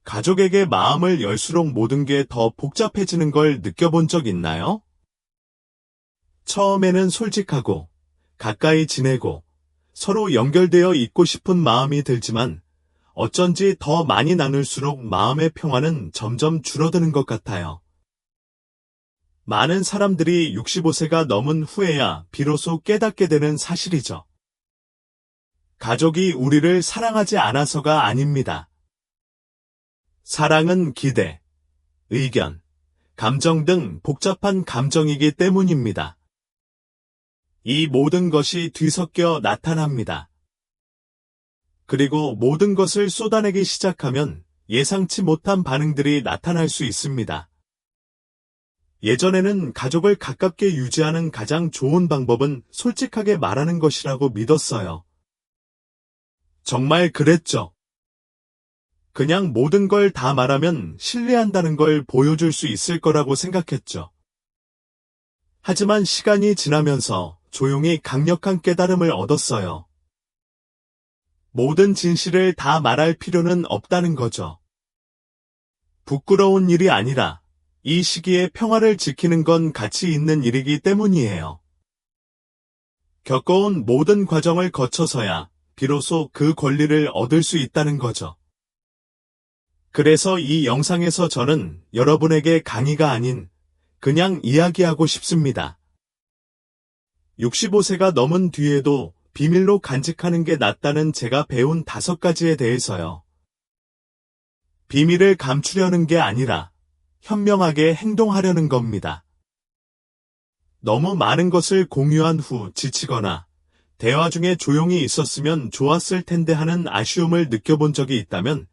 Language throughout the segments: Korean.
가족에게 마음을 열수록 모든 게 더 복잡해지는 걸 느껴본 적 있나요? 처음에는 솔직하고 가까이 지내고 서로 연결되어 있고 싶은 마음이 들지만 어쩐지 더 많이 나눌수록 마음의 평화는 점점 줄어드는 것 같아요. 많은 사람들이 65세가 넘은 후에야 비로소 깨닫게 되는 사실이죠. 가족이 우리를 사랑하지 않아서가 아닙니다. 사랑은 기대, 의견, 감정 등 복잡한 감정이기 때문입니다. 이 모든 것이 뒤섞여 나타납니다. 그리고 모든 것을 쏟아내기 시작하면 예상치 못한 반응들이 나타날 수 있습니다. 예전에는 가족을 가깝게 유지하는 가장 좋은 방법은 솔직하게 말하는 것이라고 믿었어요. 정말 그랬죠. 그냥 모든 걸 다 말하면 신뢰한다는 걸 보여줄 수 있을 거라고 생각했죠. 하지만 시간이 지나면서 조용히 강력한 깨달음을 얻었어요. 모든 진실을 다 말할 필요는 없다는 거죠. 부끄러운 일이 아니라 이 시기에 평화를 지키는 건 가치 있는 일이기 때문이에요. 겪어온 모든 과정을 거쳐서야 비로소 그 권리를 얻을 수 있다는 거죠. 그래서 이 영상에서 저는 여러분에게 강의가 아닌 그냥 이야기하고 싶습니다. 65세가 넘은 뒤에도 비밀로 간직하는 게 낫다는 제가 배운 5가지에 대해서요. 비밀을 감추려는 게 아니라 현명하게 행동하려는 겁니다. 너무 많은 것을 공유한 후 지치거나 대화 중에 조용히 있었으면 좋았을 텐데 하는 아쉬움을 느껴본 적이 있다면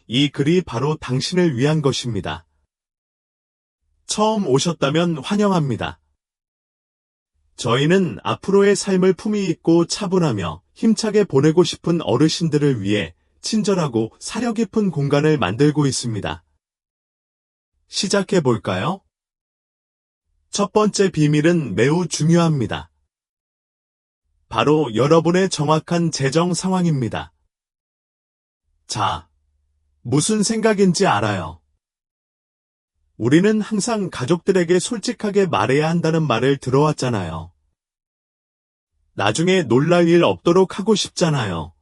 이 글이 바로 당신을 위한 것입니다. 처음 오셨다면 환영합니다. 저희는 앞으로의 삶을 품위 있고 차분하며 힘차게 보내고 싶은 어르신들을 위해 친절하고 사려 깊은 공간을 만들고 있습니다. 시작해 볼까요? 첫 번째 비밀은 매우 중요합니다. 바로 여러분의 정확한 재정 상황입니다. 자, 무슨 생각인지 알아요. 우리는 항상 가족들에게 솔직하게 말해야 한다는 말을 들어왔잖아요. 나중에 놀랄 일 없도록 하고 싶잖아요.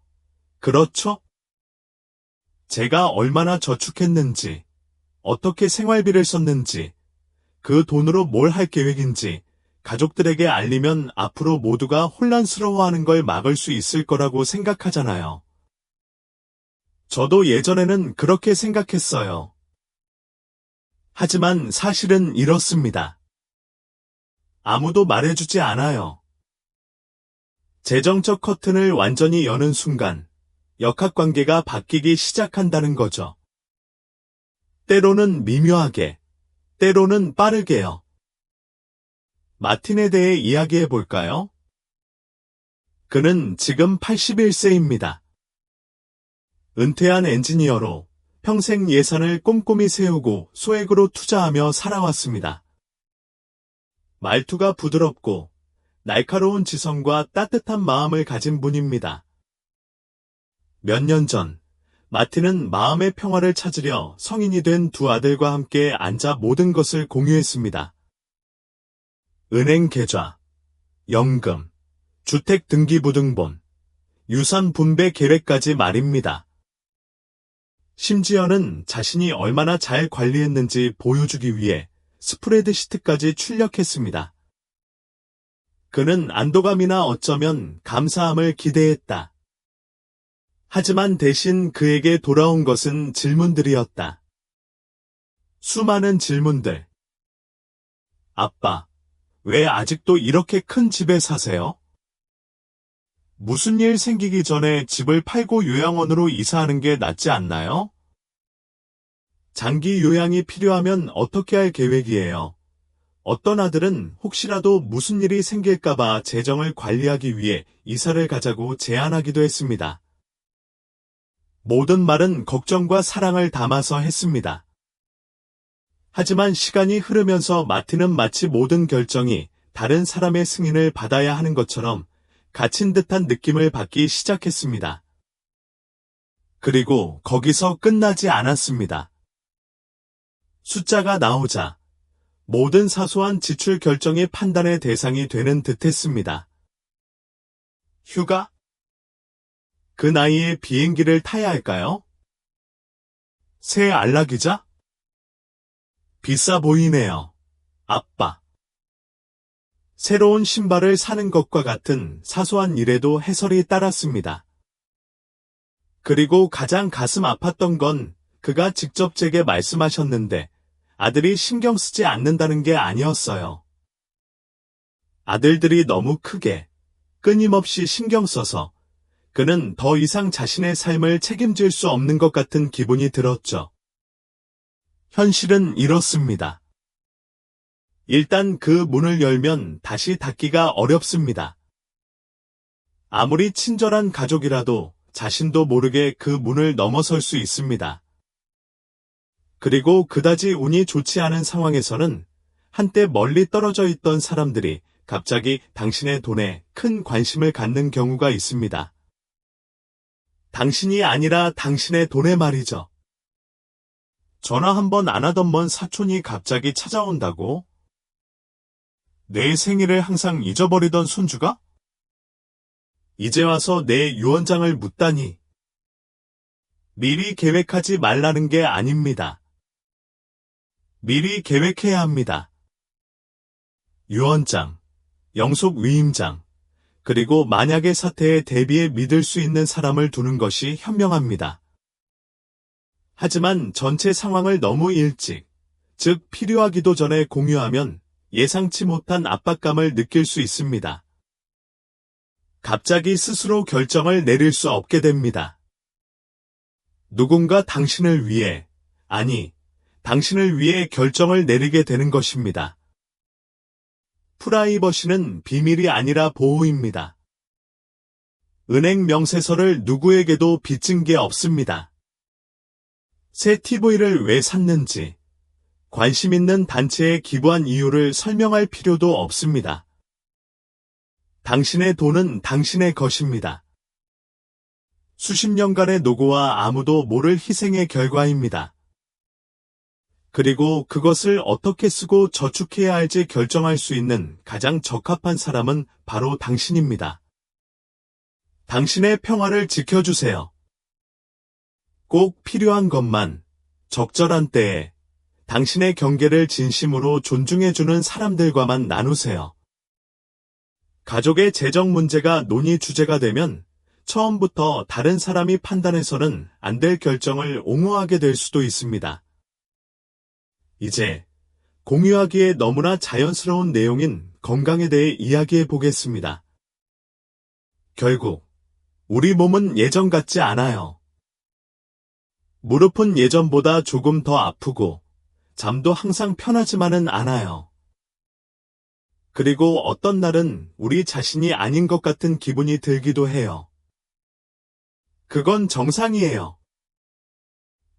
그렇죠? 제가 얼마나 저축했는지, 어떻게 생활비를 썼는지, 그 돈으로 뭘 할 계획인지 가족들에게 알리면 앞으로 모두가 혼란스러워하는 걸 막을 수 있을 거라고 생각하잖아요. 저도 예전에는 그렇게 생각했어요. 하지만 사실은 이렇습니다. 아무도 말해주지 않아요. 재정적 커튼을 완전히 여는 순간 역학관계가 바뀌기 시작한다는 거죠. 때로는 미묘하게, 때로는 빠르게요. 마틴에 대해 이야기해 볼까요? 그는 지금 81세입니다. 은퇴한 엔지니어로 평생 예산을 꼼꼼히 세우고 소액으로 투자하며 살아왔습니다. 말투가 부드럽고 날카로운 지성과 따뜻한 마음을 가진 분입니다. 몇 년 전, 마틴은 마음의 평화를 찾으려 성인이 된 두 아들과 함께 앉아 모든 것을 공유했습니다. 은행 계좌, 연금, 주택 등기부등본, 유산 분배 계획까지 말입니다. 심지어는 자신이 얼마나 잘 관리했는지 보여주기 위해 스프레드시트까지 출력했습니다. 그는 안도감이나 어쩌면 감사함을 기대했다. 하지만 대신 그에게 돌아온 것은 질문들이었다. 수많은 질문들. 아빠, 왜 아직도 이렇게 큰 집에 사세요? 무슨 일 생기기 전에 집을 팔고 요양원으로 이사하는 게 낫지 않나요? 장기 요양이 필요하면 어떻게 할 계획이에요? 어떤 아들은 혹시라도 무슨 일이 생길까봐 재정을 관리하기 위해 이사를 가자고 제안하기도 했습니다. 모든 말은 걱정과 사랑을 담아서 했습니다. 하지만 시간이 흐르면서 마틴은 마치 모든 결정이 다른 사람의 승인을 받아야 하는 것처럼 갇힌 듯한 느낌을 받기 시작했습니다. 그리고 거기서 끝나지 않았습니다. 숫자가 나오자 모든 사소한 지출 결정이 판단의 대상이 되는 듯했습니다. 휴가? 그 나이에 비행기를 타야 할까요? 새 안락이자? 비싸 보이네요. 아빠. 새로운 신발을 사는 것과 같은 사소한 일에도 해설이 따랐습니다. 그리고 가장 가슴 아팠던 건 그가 직접 제게 말씀하셨는데 아들이 신경 쓰지 않는다는 게 아니었어요. 아들들이 너무 크게 끊임없이 신경 써서 그는 더 이상 자신의 삶을 책임질 수 없는 것 같은 기분이 들었죠. 현실은 이렇습니다. 일단 그 문을 열면 다시 닫기가 어렵습니다. 아무리 친절한 가족이라도 자신도 모르게 그 문을 넘어설 수 있습니다. 그리고 그다지 운이 좋지 않은 상황에서는 한때 멀리 떨어져 있던 사람들이 갑자기 당신의 돈에 큰 관심을 갖는 경우가 있습니다. 당신이 아니라 당신의 돈에 말이죠. 전화 한 번 안 하던 먼 사촌이 갑자기 찾아온다고? 내 생일을 항상 잊어버리던 손주가? 이제 와서 내 유언장을 묻다니. 미리 계획하지 말라는 게 아닙니다. 미리 계획해야 합니다. 유언장, 영속 위임장, 그리고 만약의 사태에 대비해 믿을 수 있는 사람을 두는 것이 현명합니다. 하지만 전체 상황을 너무 일찍, 즉 필요하기도 전에 공유하면 예상치 못한 압박감을 느낄 수 있습니다. 갑자기 스스로 결정을 내릴 수 없게 됩니다. 누군가 당신을 위해, 아니, 당신을 위해 결정을 내리게 되는 것입니다. 프라이버시는 비밀이 아니라 보호입니다. 은행 명세서를 누구에게도 빚진 게 없습니다. 새 TV를 왜 샀는지, 관심 있는 단체에 기부한 이유를 설명할 필요도 없습니다. 당신의 돈은 당신의 것입니다. 수십 년간의 노고와 아무도 모를 희생의 결과입니다. 그리고 그것을 어떻게 쓰고 저축해야 할지 결정할 수 있는 가장 적합한 사람은 바로 당신입니다. 당신의 평화를 지켜주세요. 꼭 필요한 것만, 적절한 때에 당신의 경계를 진심으로 존중해주는 사람들과만 나누세요. 가족의 재정 문제가 논의 주제가 되면 처음부터 다른 사람이 판단해서는 안 될 결정을 옹호하게 될 수도 있습니다. 이제 공유하기에 너무나 자연스러운 내용인 건강에 대해 이야기해 보겠습니다. 결국 우리 몸은 예전 같지 않아요. 무릎은 예전보다 조금 더 아프고 잠도 항상 편하지만은 않아요. 그리고 어떤 날은 우리 자신이 아닌 것 같은 기분이 들기도 해요. 그건 정상이에요.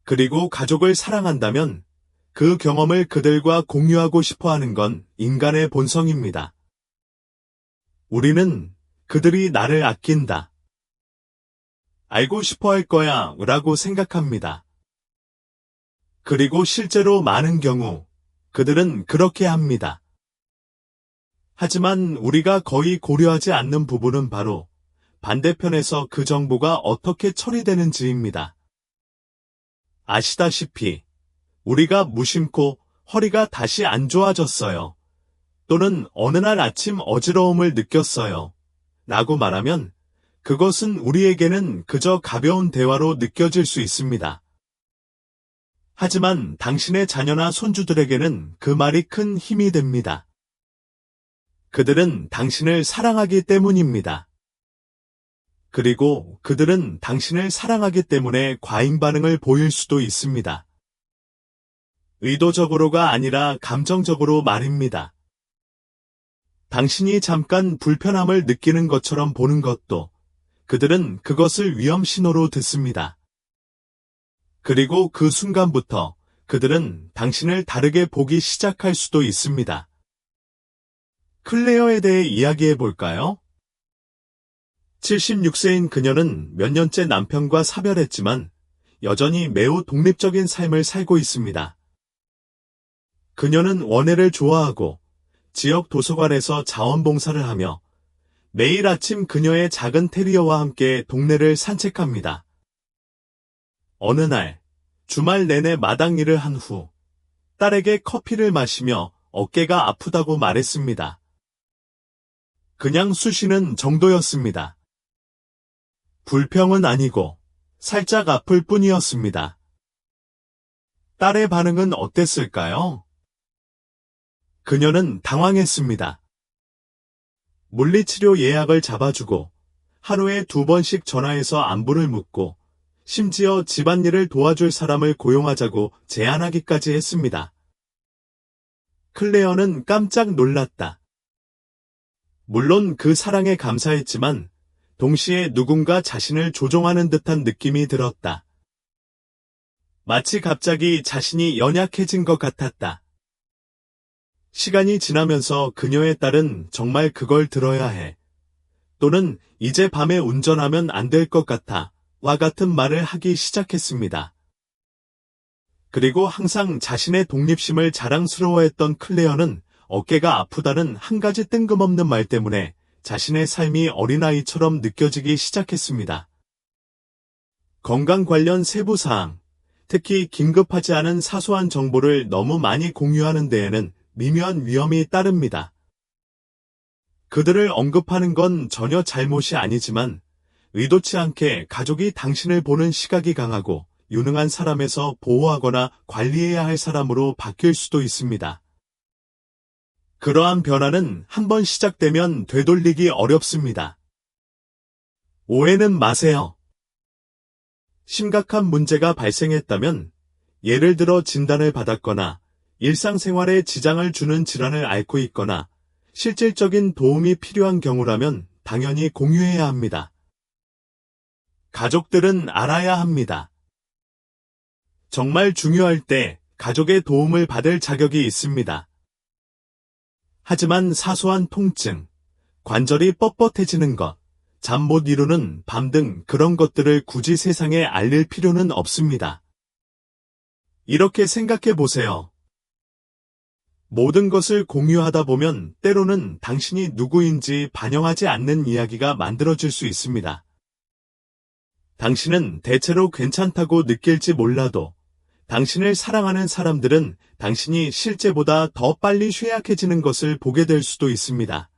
그리고 가족을 사랑한다면 그 경험을 그들과 공유하고 싶어 하는 건 인간의 본성입니다. 우리는 그들이 나를 아낀다. 알고 싶어 할 거야 라고 생각합니다. 그리고 실제로 많은 경우 그들은 그렇게 합니다. 하지만 우리가 거의 고려하지 않는 부분은 바로 반대편에서 그 정보가 어떻게 처리되는지입니다. 아시다시피 우리가 무심코 허리가 다시 안 좋아졌어요. 또는 어느 날 아침 어지러움을 느꼈어요. 라고 말하면 그것은 우리에게는 그저 가벼운 대화로 느껴질 수 있습니다. 하지만 당신의 자녀나 손주들에게는 그 말이 큰 힘이 됩니다. 그들은 당신을 사랑하기 때문입니다. 그리고 그들은 당신을 사랑하기 때문에 과잉 반응을 보일 수도 있습니다. 의도적으로가 아니라 감정적으로 말입니다. 당신이 잠깐 불편함을 느끼는 것처럼 보는 것도 그들은 그것을 위험 신호로 듣습니다. 그리고 그 순간부터 그들은 당신을 다르게 보기 시작할 수도 있습니다. 클레어에 대해 이야기해 볼까요? 76세인 그녀는 몇 년째 남편과 사별했지만 여전히 매우 독립적인 삶을 살고 있습니다. 그녀는 원예를 좋아하고 지역 도서관에서 자원봉사를 하며 매일 아침 그녀의 작은 테리어와 함께 동네를 산책합니다. 어느 날, 주말 내내 마당 일을 한 후 딸에게 커피를 마시며 어깨가 아프다고 말했습니다. 그냥 쑤시는 정도였습니다. 불평은 아니고 살짝 아플 뿐이었습니다. 딸의 반응은 어땠을까요? 그녀는 당황했습니다. 물리치료 예약을 잡아주고 하루에 2번씩 전화해서 안부를 묻고 심지어 집안일을 도와줄 사람을 고용하자고 제안하기까지 했습니다. 클레어는 깜짝 놀랐다. 물론 그 사랑에 감사했지만 동시에 누군가 자신을 조종하는 듯한 느낌이 들었다. 마치 갑자기 자신이 연약해진 것 같았다. 시간이 지나면서 그녀의 딸은 정말 그걸 들어야 해. 또는 이제 밤에 운전하면 안 될 것 같아. 와 같은 말을 하기 시작했습니다. 그리고 항상 자신의 독립심을 자랑스러워했던 클레어는 어깨가 아프다는 한 가지 뜬금없는 말 때문에 자신의 삶이 어린아이처럼 느껴지기 시작했습니다. 건강 관련 세부사항, 특히 긴급하지 않은 사소한 정보를 너무 많이 공유하는 데에는 미묘한 위험이 따릅니다. 그들을 언급하는 건 전혀 잘못이 아니지만 의도치 않게 가족이 당신을 보는 시각이 강하고 유능한 사람에서 보호하거나 관리해야 할 사람으로 바뀔 수도 있습니다. 그러한 변화는 한번 시작되면 되돌리기 어렵습니다. 오해는 마세요. 심각한 문제가 발생했다면 예를 들어 진단을 받았거나 일상생활에 지장을 주는 질환을 앓고 있거나 실질적인 도움이 필요한 경우라면 당연히 공유해야 합니다. 가족들은 알아야 합니다. 정말 중요할 때 가족의 도움을 받을 자격이 있습니다. 하지만 사소한 통증, 관절이 뻣뻣해지는 것, 잠 못 이루는 밤 등 그런 것들을 굳이 세상에 알릴 필요는 없습니다. 이렇게 생각해 보세요. 모든 것을 공유하다 보면 때로는 당신이 누구인지 반영하지 않는 이야기가 만들어질 수 있습니다. 당신은 대체로 괜찮다고 느낄지 몰라도 당신을 사랑하는 사람들은 당신이 실제보다 더 빨리 쇠약해지는 것을 보게 될 수도 있습니다.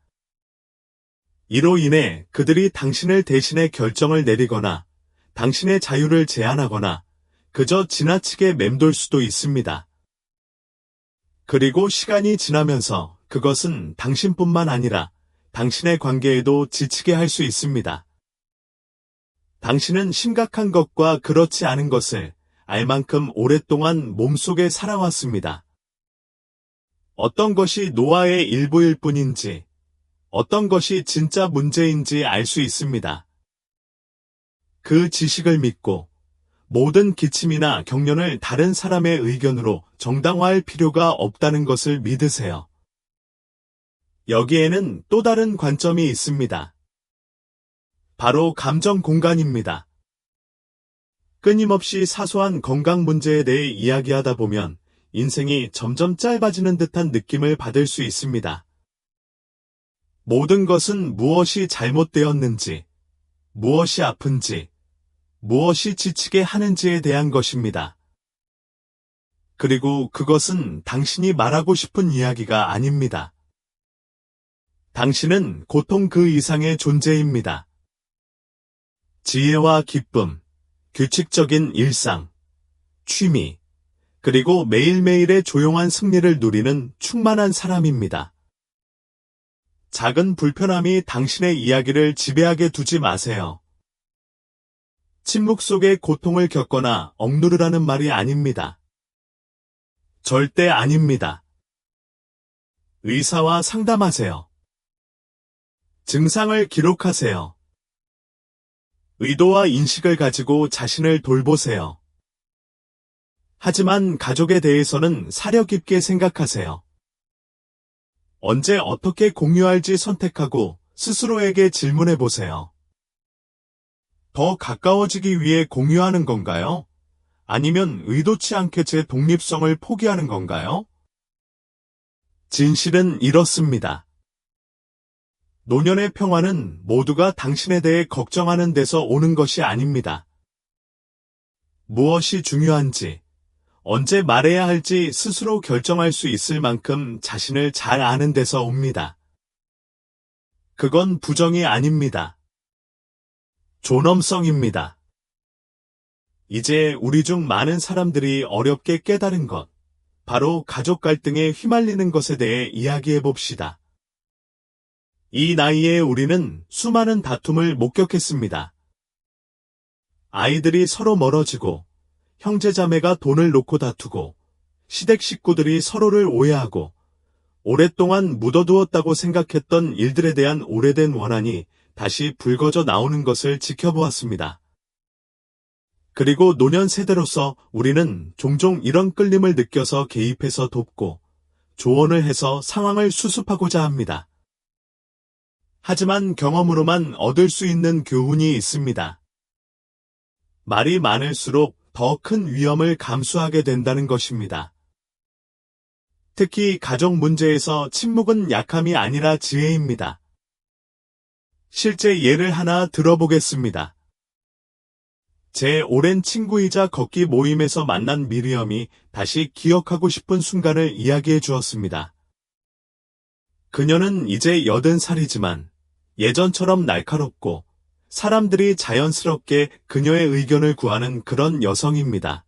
이로 인해 그들이 당신을 대신해 결정을 내리거나 당신의 자유를 제한하거나 그저 지나치게 맴돌 수도 있습니다. 그리고 시간이 지나면서 그것은 당신뿐만 아니라 당신의 관계에도 지치게 할 수 있습니다. 당신은 심각한 것과 그렇지 않은 것을 알 만큼 오랫동안 몸속에 살아왔습니다. 어떤 것이 노화의 일부일 뿐인지, 어떤 것이 진짜 문제인지 알 수 있습니다. 그 지식을 믿고 모든 기침이나 경련을 다른 사람의 의견으로 정당화할 필요가 없다는 것을 믿으세요. 여기에는 또 다른 관점이 있습니다. 바로 감정 공간입니다. 끊임없이 사소한 건강 문제에 대해 이야기하다 보면 인생이 점점 짧아지는 듯한 느낌을 받을 수 있습니다. 모든 것은 무엇이 잘못되었는지, 무엇이 아픈지, 무엇이 지치게 하는지에 대한 것입니다. 그리고 그것은 당신이 말하고 싶은 이야기가 아닙니다. 당신은 고통 그 이상의 존재입니다. 지혜와 기쁨, 규칙적인 일상, 취미, 그리고 매일매일의 조용한 승리를 누리는 충만한 사람입니다. 작은 불편함이 당신의 이야기를 지배하게 두지 마세요. 침묵 속에 고통을 겪거나 억누르라는 말이 아닙니다. 절대 아닙니다. 의사와 상담하세요. 증상을 기록하세요. 의도와 인식을 가지고 자신을 돌보세요. 하지만 가족에 대해서는 사려 깊게 생각하세요. 언제 어떻게 공유할지 선택하고 스스로에게 질문해 보세요. 더 가까워지기 위해 공유하는 건가요? 아니면 의도치 않게 제 독립성을 포기하는 건가요? 진실은 이렇습니다. 노년의 평화는 모두가 당신에 대해 걱정하는 데서 오는 것이 아닙니다. 무엇이 중요한지, 언제 말해야 할지 스스로 결정할 수 있을 만큼 자신을 잘 아는 데서 옵니다. 그건 부정이 아닙니다. 존엄성입니다. 이제 우리 중 많은 사람들이 어렵게 깨달은 것, 바로 가족 갈등에 휘말리는 것에 대해 이야기해 봅시다. 이 나이에 우리는 수많은 다툼을 목격했습니다. 아이들이 서로 멀어지고, 형제자매가 돈을 놓고 다투고, 시댁 식구들이 서로를 오해하고, 오랫동안 묻어두었다고 생각했던 일들에 대한 오래된 원한이 다시 불거져 나오는 것을 지켜보았습니다. 그리고 노년 세대로서 우리는 종종 이런 끌림을 느껴서 개입해서 돕고, 조언을 해서 상황을 수습하고자 합니다. 하지만 경험으로만 얻을 수 있는 교훈이 있습니다. 말이 많을수록 더 큰 위험을 감수하게 된다는 것입니다. 특히 가족 문제에서 침묵은 약함이 아니라 지혜입니다. 실제 예를 하나 들어보겠습니다. 제 오랜 친구이자 걷기 모임에서 만난 미리엄이 다시 기억하고 싶은 순간을 이야기해 주었습니다. 그녀는 이제 80살이지만 예전처럼 날카롭고 사람들이 자연스럽게 그녀의 의견을 구하는 그런 여성입니다.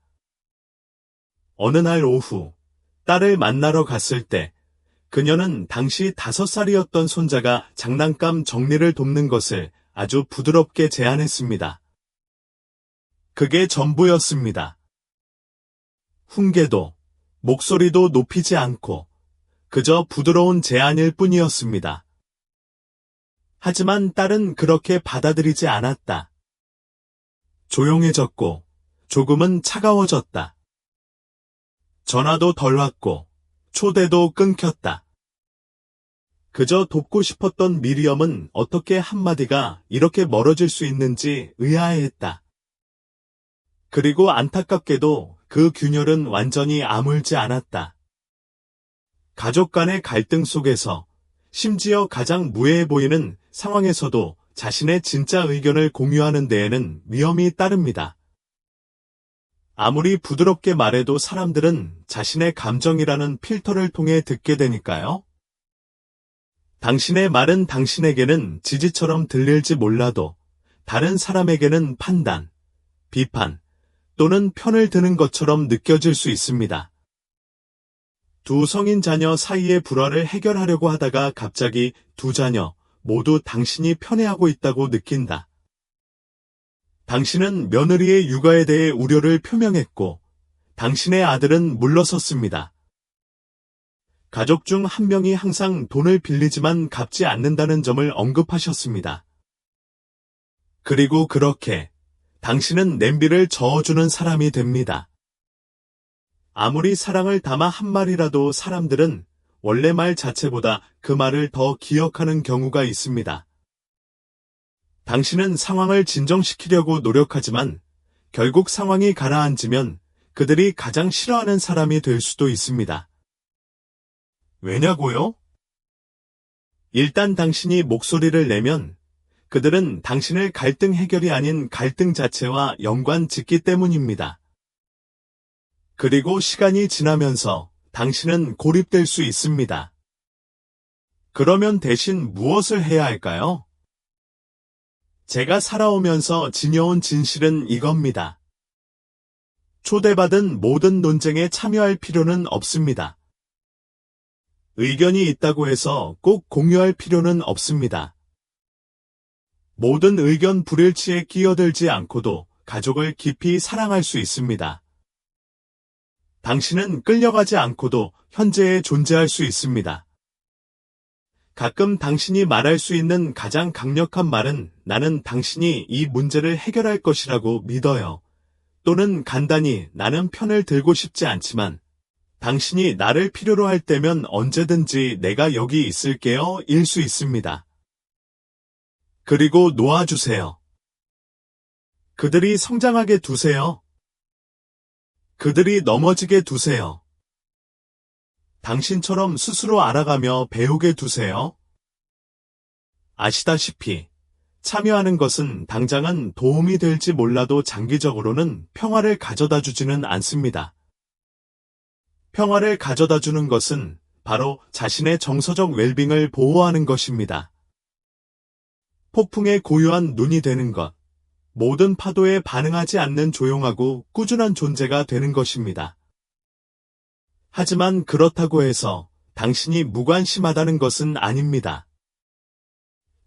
어느 날 오후 딸을 만나러 갔을 때 그녀는 당시 5살이었던 손자가 장난감 정리를 돕는 것을 아주 부드럽게 제안했습니다. 그게 전부였습니다. 훈계도, 목소리도 높이지 않고 그저 부드러운 제안일 뿐이었습니다. 하지만 딸은 그렇게 받아들이지 않았다. 조용해졌고 조금은 차가워졌다. 전화도 덜 왔고 초대도 끊겼다. 그저 돕고 싶었던 미리엄은 어떻게 한마디가 이렇게 멀어질 수 있는지 의아해했다. 그리고 안타깝게도 그 균열은 완전히 아물지 않았다. 가족 간의 갈등 속에서 심지어 가장 무해해 보이는 상황에서도 자신의 진짜 의견을 공유하는 데에는 위험이 따릅니다. 아무리 부드럽게 말해도 사람들은 자신의 감정이라는 필터를 통해 듣게 되니까요. 당신의 말은 당신에게는 지지처럼 들릴지 몰라도 다른 사람에게는 판단, 비판 또는 편을 드는 것처럼 느껴질 수 있습니다. 두 성인 자녀 사이의 불화를 해결하려고 하다가 갑자기 두 자녀 모두 당신이 편애하고 있다고 느낀다. 당신은 며느리의 육아에 대해 우려를 표명했고 당신의 아들은 물러섰습니다. 가족 중 한 명이 항상 돈을 빌리지만 갚지 않는다는 점을 언급하셨습니다. 그리고 그렇게 당신은 냄비를 저어주는 사람이 됩니다. 아무리 사랑을 담아 한 말이라도 사람들은 원래 말 자체보다 그 말을 더 기억하는 경우가 있습니다. 당신은 상황을 진정시키려고 노력하지만 결국 상황이 가라앉으면 그들이 가장 싫어하는 사람이 될 수도 있습니다. 왜냐고요? 일단 당신이 목소리를 내면 그들은 당신을 갈등 해결이 아닌 갈등 자체와 연관 짓기 때문입니다. 그리고 시간이 지나면서 당신은 고립될 수 있습니다. 그러면 대신 무엇을 해야 할까요? 제가 살아오면서 지녀온 진실은 이겁니다. 초대받은 모든 논쟁에 참여할 필요는 없습니다. 의견이 있다고 해서 꼭 공유할 필요는 없습니다. 모든 의견 불일치에 끼어들지 않고도 가족을 깊이 사랑할 수 있습니다. 당신은 끌려가지 않고도 현재에 존재할 수 있습니다. 가끔 당신이 말할 수 있는 가장 강력한 말은 나는 당신이 이 문제를 해결할 것이라고 믿어요. 또는 간단히 나는 편을 들고 싶지 않지만 당신이 나를 필요로 할 때면 언제든지 내가 여기 있을게요 일 수 있습니다. 그리고 놓아주세요. 그들이 성장하게 두세요. 그들이 넘어지게 두세요. 당신처럼 스스로 알아가며 배우게 두세요. 아시다시피 참여하는 것은 당장은 도움이 될지 몰라도 장기적으로는 평화를 가져다 주지는 않습니다. 평화를 가져다 주는 것은 바로 자신의 정서적 웰빙을 보호하는 것입니다. 폭풍에 고요한 눈이 되는 것, 모든 파도에 반응하지 않는 조용하고 꾸준한 존재가 되는 것입니다. 하지만 그렇다고 해서 당신이 무관심하다는 것은 아닙니다.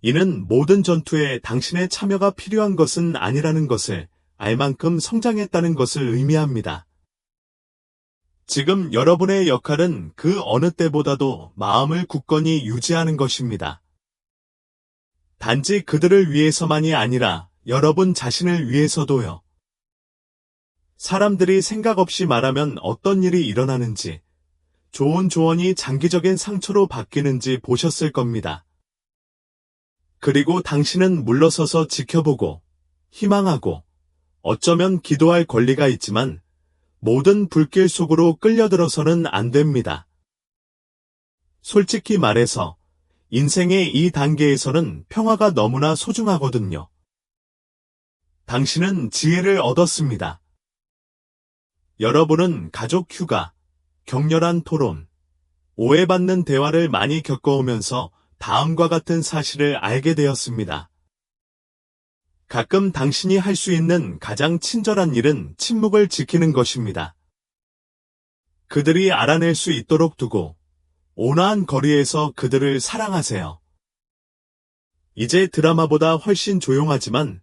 이는 모든 전투에 당신의 참여가 필요한 것은 아니라는 것을 알 만큼 성장했다는 것을 의미합니다. 지금 여러분의 역할은 그 어느 때보다도 마음을 굳건히 유지하는 것입니다. 단지 그들을 위해서만이 아니라 여러분 자신을 위해서도요. 사람들이 생각 없이 말하면 어떤 일이 일어나는지, 좋은 조언이 장기적인 상처로 바뀌는지 보셨을 겁니다. 그리고 당신은 물러서서 지켜보고, 희망하고, 어쩌면 기도할 권리가 있지만, 모든 불길 속으로 끌려들어서는 안 됩니다. 솔직히 말해서, 인생의 이 단계에서는 평화가 너무나 소중하거든요. 당신은 지혜를 얻었습니다. 여러분은 가족 휴가, 격렬한 토론, 오해받는 대화를 많이 겪어오면서 다음과 같은 사실을 알게 되었습니다. 가끔 당신이 할 수 있는 가장 친절한 일은 침묵을 지키는 것입니다. 그들이 알아낼 수 있도록 두고 온화한 거리에서 그들을 사랑하세요. 이제 드라마보다 훨씬 조용하지만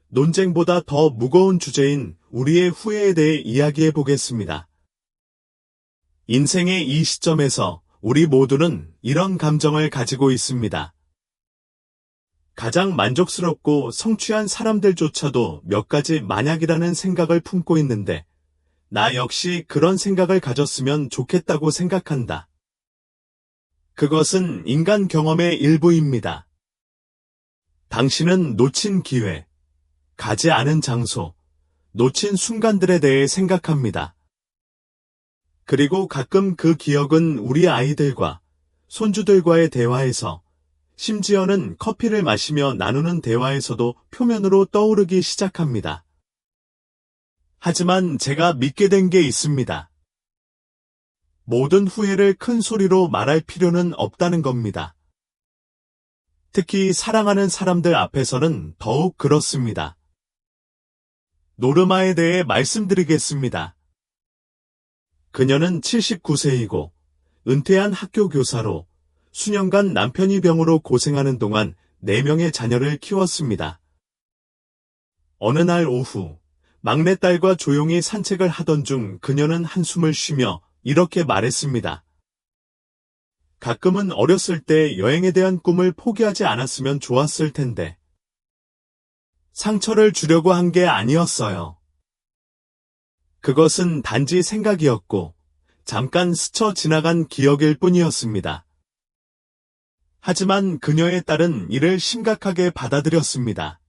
논쟁보다 더 무거운 주제인 우리의 후회에 대해 이야기해 보겠습니다. 인생의 이 시점에서 우리 모두는 이런 감정을 가지고 있습니다. 가장 만족스럽고 성취한 사람들조차도 몇 가지 만약이라는 생각을 품고 있는데, 나 역시 그런 생각을 가졌으면 좋겠다고 생각한다. 그것은 인간 경험의 일부입니다. 당신은 놓친 기회, 가지 않은 장소, 놓친 순간들에 대해 생각합니다. 그리고 가끔 그 기억은 우리 아이들과 손주들과의 대화에서, 심지어는 커피를 마시며 나누는 대화에서도 표면으로 떠오르기 시작합니다. 하지만 제가 믿게 된 게 있습니다. 모든 후회를 큰 소리로 말할 필요는 없다는 겁니다. 특히 사랑하는 사람들 앞에서는 더욱 그렇습니다. 노르마에 대해 말씀드리겠습니다. 그녀는 79세이고 은퇴한 학교 교사로 수년간 남편이 병으로 고생하는 동안 4명의 자녀를 키웠습니다. 어느 날 오후 막내딸과 조용히 산책을 하던 중 그녀는 한숨을 쉬며 이렇게 말했습니다. 가끔은 어렸을 때 여행에 대한 꿈을 포기하지 않았으면 좋았을 텐데. 상처를 주려고 한 게 아니었어요. 그것은 단지 생각이었고 잠깐 스쳐 지나간 기억일 뿐이었습니다. 하지만 그녀의 딸은 이를 심각하게 받아들였습니다.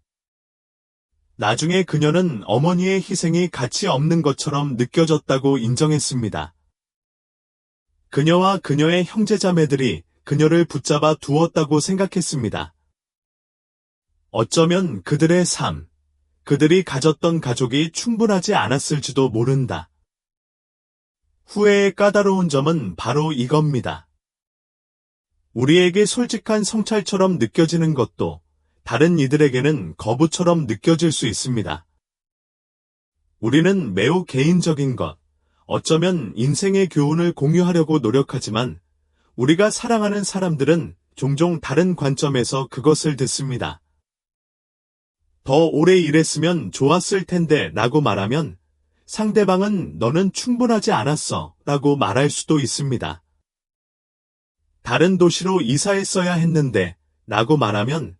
나중에 그녀는 어머니의 희생이 가치 없는 것처럼 느껴졌다고 인정했습니다. 그녀와 그녀의 형제자매들이 그녀를 붙잡아 두었다고 생각했습니다. 어쩌면 그들의 삶, 그들이 가졌던 가족이 충분하지 않았을지도 모른다. 후회의 까다로운 점은 바로 이겁니다. 우리에게 솔직한 성찰처럼 느껴지는 것도 다른 이들에게는 거부처럼 느껴질 수 있습니다. 우리는 매우 개인적인 것, 어쩌면 인생의 교훈을 공유하려고 노력하지만 우리가 사랑하는 사람들은 종종 다른 관점에서 그것을 듣습니다. 더 오래 일했으면 좋았을 텐데 라고 말하면 상대방은 너는 충분하지 않았어 라고 말할 수도 있습니다. 다른 도시로 이사했어야 했는데 라고 말하면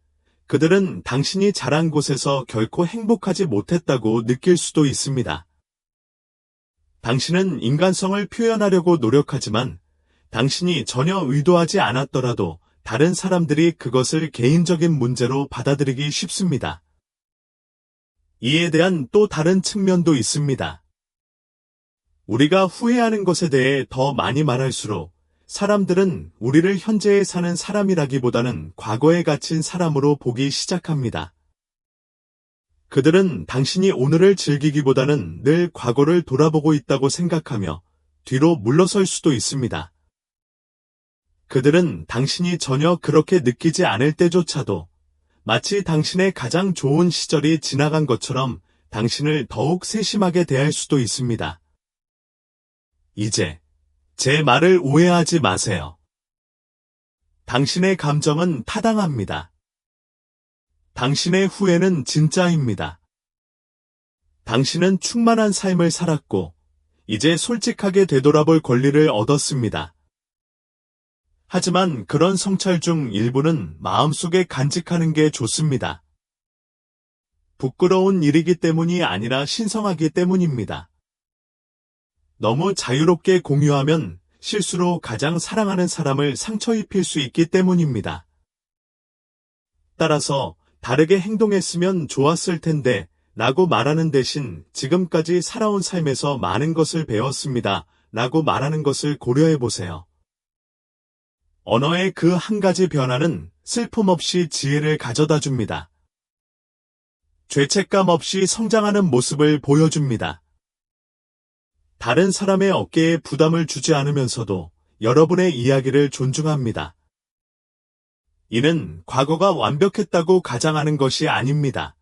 그들은 당신이 자란 곳에서 결코 행복하지 못했다고 느낄 수도 있습니다. 당신은 인간성을 표현하려고 노력하지만 당신이 전혀 의도하지 않았더라도 다른 사람들이 그것을 개인적인 문제로 받아들이기 쉽습니다. 이에 대한 또 다른 측면도 있습니다. 우리가 후회하는 것에 대해 더 많이 말할수록 사람들은 우리를 현재에 사는 사람이라기보다는 과거에 갇힌 사람으로 보기 시작합니다. 그들은 당신이 오늘을 즐기기보다는 늘 과거를 돌아보고 있다고 생각하며 뒤로 물러설 수도 있습니다. 그들은 당신이 전혀 그렇게 느끼지 않을 때조차도 마치 당신의 가장 좋은 시절이 지나간 것처럼 당신을 더욱 세심하게 대할 수도 있습니다. 이제 제 말을 오해하지 마세요. 당신의 감정은 타당합니다. 당신의 후회는 진짜입니다. 당신은 충만한 삶을 살았고 이제 솔직하게 되돌아볼 권리를 얻었습니다. 하지만 그런 성찰 중 일부는 마음속에 간직하는 게 좋습니다. 부끄러운 일이기 때문이 아니라 신성하기 때문입니다. 너무 자유롭게 공유하면 실수로 가장 사랑하는 사람을 상처 입힐 수 있기 때문입니다. 따라서 다르게 행동했으면 좋았을 텐데 라고 말하는 대신 지금까지 살아온 삶에서 많은 것을 배웠습니다 라고 말하는 것을 고려해 보세요. 언어의 그 한 가지 변화는 슬픔 없이 지혜를 가져다 줍니다. 죄책감 없이 성장하는 모습을 보여줍니다. 다른 사람의 어깨에 부담을 주지 않으면서도 여러분의 이야기를 존중합니다. 이는 과거가 완벽했다고 가장하는 것이 아닙니다.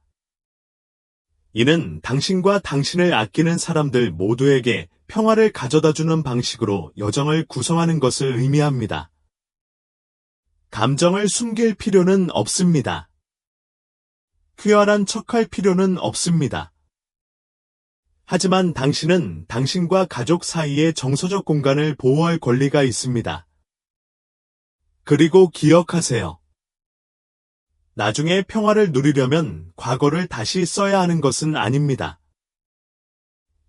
이는 당신과 당신을 아끼는 사람들 모두에게 평화를 가져다주는 방식으로 여정을 구성하는 것을 의미합니다. 감정을 숨길 필요는 없습니다. 쾌활한 척할 필요는 없습니다. 하지만 당신은 당신과 가족 사이의 정서적 공간을 보호할 권리가 있습니다. 그리고 기억하세요. 나중에 평화를 누리려면 과거를 다시 써야 하는 것은 아닙니다.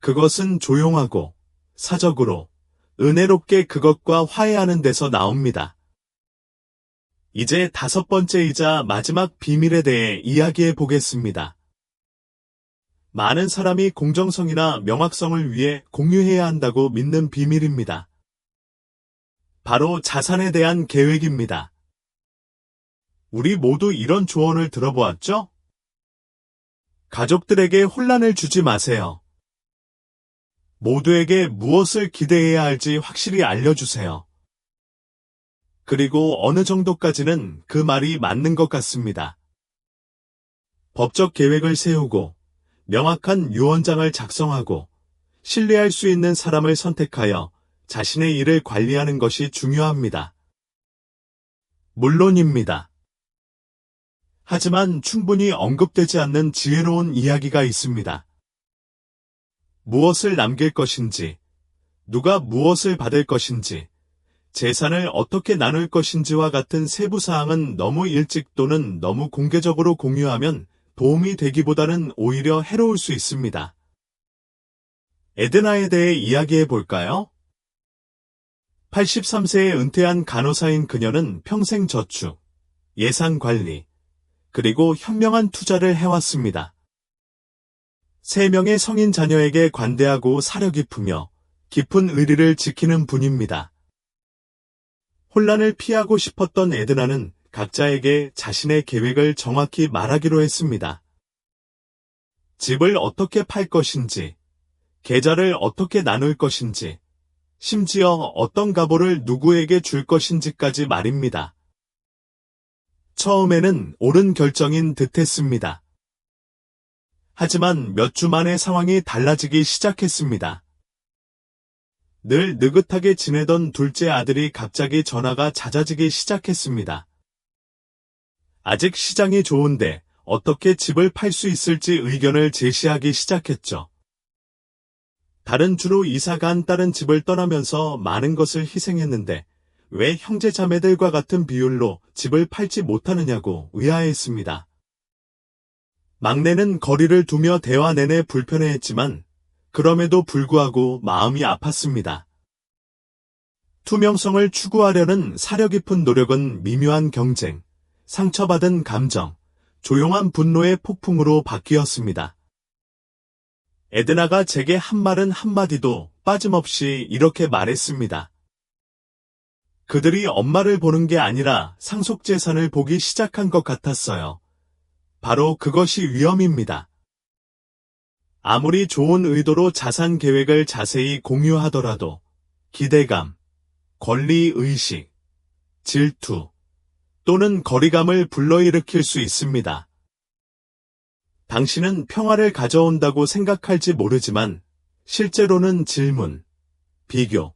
그것은 조용하고 사적으로 은혜롭게 그것과 화해하는 데서 나옵니다. 이제 5번째이자 마지막 비밀에 대해 이야기해 보겠습니다. 많은 사람이 공정성이나 명확성을 위해 공유해야 한다고 믿는 비밀입니다. 바로 자산에 대한 계획입니다. 우리 모두 이런 조언을 들어보았죠? 가족들에게 혼란을 주지 마세요. 모두에게 무엇을 기대해야 할지 확실히 알려주세요. 그리고 어느 정도까지는 그 말이 맞는 것 같습니다. 법적 계획을 세우고 명확한 유언장을 작성하고 신뢰할 수 있는 사람을 선택하여 자신의 일을 관리하는 것이 중요합니다. 물론입니다. 하지만 충분히 언급되지 않는 지혜로운 이야기가 있습니다. 무엇을 남길 것인지, 누가 무엇을 받을 것인지, 재산을 어떻게 나눌 것인지와 같은 세부 사항은 너무 일찍 또는 너무 공개적으로 공유하면 도움이 되기보다는 오히려 해로울 수 있습니다. 에드나에 대해 이야기해 볼까요? 83세에 은퇴한 간호사인 그녀는 평생 저축, 예산 관리, 그리고 현명한 투자를 해왔습니다. 3명의 성인 자녀에게 관대하고 사려 깊으며 깊은 의리를 지키는 분입니다. 혼란을 피하고 싶었던 에드나는 각자에게 자신의 계획을 정확히 말하기로 했습니다. 집을 어떻게 팔 것인지, 계좌를 어떻게 나눌 것인지, 심지어 어떤 가보를 누구에게 줄 것인지까지 말입니다. 처음에는 옳은 결정인 듯했습니다. 하지만 몇 주 만에 상황이 달라지기 시작했습니다. 늘 느긋하게 지내던 둘째 아들이 갑자기 전화가 잦아지기 시작했습니다. 아직 시장이 좋은데 어떻게 집을 팔 수 있을지 의견을 제시하기 시작했죠. 다른 주로 이사 간 딸은 집을 떠나면서 많은 것을 희생했는데 왜 형제 자매들과 같은 비율로 집을 팔지 못하느냐고 의아해했습니다. 막내는 거리를 두며 대화 내내 불편해했지만 그럼에도 불구하고 마음이 아팠습니다. 투명성을 추구하려는 사려 깊은 노력은 미묘한 경쟁, 상처받은 감정, 조용한 분노의 폭풍으로 바뀌었습니다. 에드나가 제게 한 말은 한마디도 빠짐없이 이렇게 말했습니다. 그들이 엄마를 보는 게 아니라 상속재산을 보기 시작한 것 같았어요. 바로 그것이 위험입니다. 아무리 좋은 의도로 자산 계획을 자세히 공유하더라도 기대감, 권리의식, 질투 또는 거리감을 불러일으킬 수 있습니다. 당신은 평화를 가져온다고 생각할지 모르지만 실제로는 질문, 비교,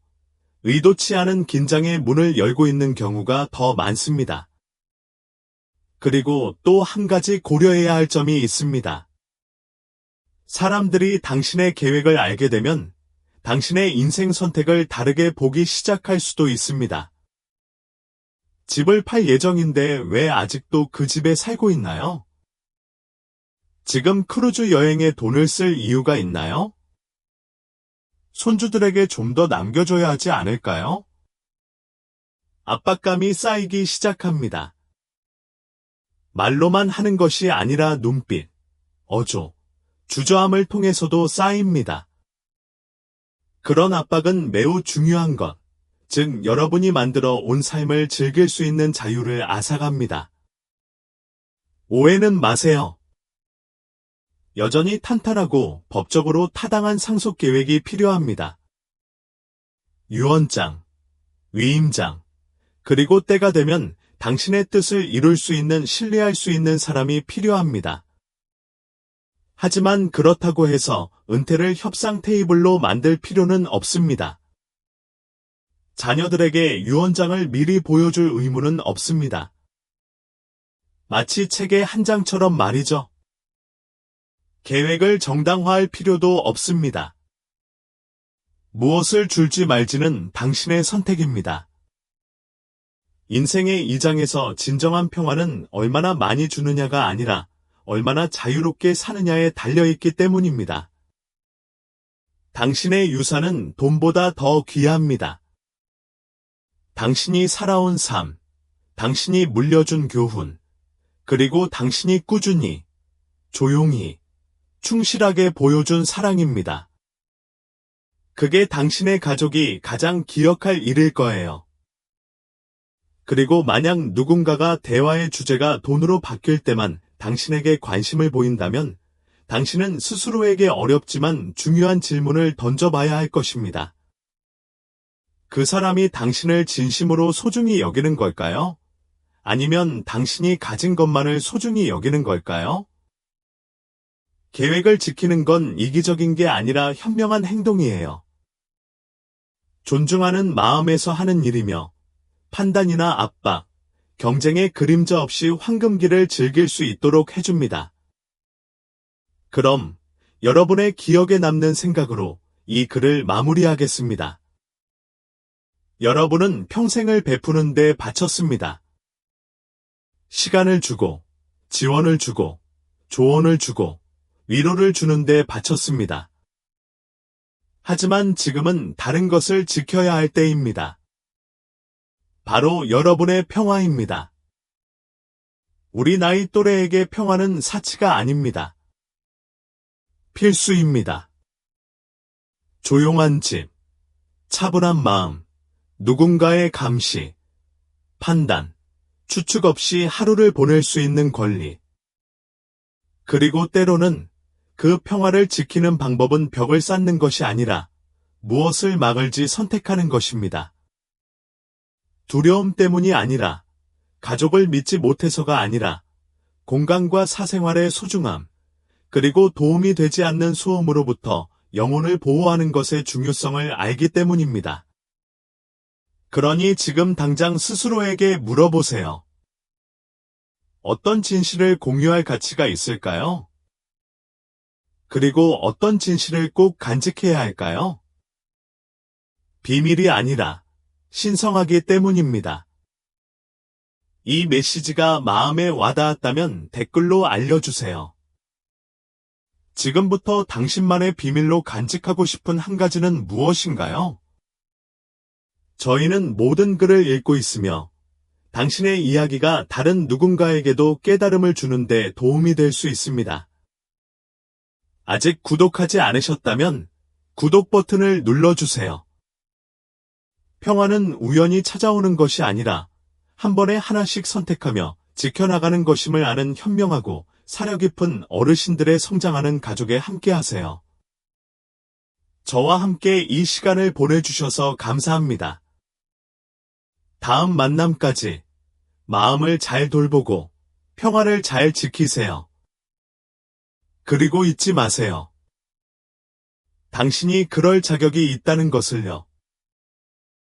의도치 않은 긴장의 문을 열고 있는 경우가 더 많습니다. 그리고 또 한 가지 고려해야 할 점이 있습니다. 사람들이 당신의 계획을 알게 되면 당신의 인생 선택을 다르게 보기 시작할 수도 있습니다. 집을 팔 예정인데 왜 아직도 그 집에 살고 있나요? 지금 크루즈 여행에 돈을 쓸 이유가 있나요? 손주들에게 좀 더 남겨줘야 하지 않을까요? 압박감이 쌓이기 시작합니다. 말로만 하는 것이 아니라 눈빛, 어조, 주저함을 통해서도 쌓입니다. 그런 압박은 매우 중요한 것, 즉 여러분이 만들어 온 삶을 즐길 수 있는 자유를 앗아갑니다. 오해는 마세요. 여전히 탄탄하고 법적으로 타당한 상속 계획이 필요합니다. 유언장, 위임장, 그리고 때가 되면 당신의 뜻을 이룰 수 있는 신뢰할 수 있는 사람이 필요합니다. 하지만 그렇다고 해서 은퇴를 협상 테이블로 만들 필요는 없습니다. 자녀들에게 유언장을 미리 보여줄 의무는 없습니다. 마치 책의 한 장처럼 말이죠. 계획을 정당화할 필요도 없습니다. 무엇을 줄지 말지는 당신의 선택입니다. 인생의 이 장에서 진정한 평화는 얼마나 많이 주느냐가 아니라 얼마나 자유롭게 사느냐에 달려있기 때문입니다. 당신의 유산은 돈보다 더 귀합니다. 당신이 살아온 삶, 당신이 물려준 교훈, 그리고 당신이 꾸준히, 조용히, 충실하게 보여준 사랑입니다. 그게 당신의 가족이 가장 기억할 일일 거예요. 그리고 만약 누군가가 대화의 주제가 돈으로 바뀔 때만 당신에게 관심을 보인다면 당신은 스스로에게 어렵지만 중요한 질문을 던져봐야 할 것입니다. 그 사람이 당신을 진심으로 소중히 여기는 걸까요? 아니면 당신이 가진 것만을 소중히 여기는 걸까요? 계획을 지키는 건 이기적인 게 아니라 현명한 행동이에요. 존중하는 마음에서 하는 일이며 판단이나 압박, 경쟁의 그림자 없이 황금기를 즐길 수 있도록 해줍니다. 그럼 여러분의 기억에 남는 생각으로 이 글을 마무리하겠습니다. 여러분은 평생을 베푸는 데 바쳤습니다. 시간을 주고, 지원을 주고, 조언을 주고, 위로를 주는 데 바쳤습니다. 하지만 지금은 다른 것을 지켜야 할 때입니다. 바로 여러분의 평화입니다. 우리 나이 또래에게 평화는 사치가 아닙니다. 필수입니다. 조용한 집, 차분한 마음, 누군가의 감시, 판단, 추측 없이 하루를 보낼 수 있는 권리. 그리고 때로는 그 평화를 지키는 방법은 벽을 쌓는 것이 아니라 무엇을 막을지 선택하는 것입니다. 두려움 때문이 아니라, 가족을 믿지 못해서가 아니라, 공간과 사생활의 소중함, 그리고 도움이 되지 않는 소음으로부터 영혼을 보호하는 것의 중요성을 알기 때문입니다. 그러니 지금 당장 스스로에게 물어보세요. 어떤 진실을 공유할 가치가 있을까요? 그리고 어떤 진실을 꼭 간직해야 할까요? 비밀이 아니라 신성하기 때문입니다. 이 메시지가 마음에 와닿았다면 댓글로 알려주세요. 지금부터 당신만의 비밀로 간직하고 싶은 한 가지는 무엇인가요? 저희는 모든 글을 읽고 있으며 당신의 이야기가 다른 누군가에게도 깨달음을 주는데 도움이 될 수 있습니다. 아직 구독하지 않으셨다면 구독 버튼을 눌러주세요. 평화는 우연히 찾아오는 것이 아니라 한 번에 하나씩 선택하며 지켜나가는 것임을 아는 현명하고 사려 깊은 어르신들의 성장하는 가족에 함께하세요. 저와 함께 이 시간을 보내주셔서 감사합니다. 다음 만남까지 마음을 잘 돌보고 평화를 잘 지키세요. 그리고 잊지 마세요. 당신이 그럴 자격이 있다는 것을요.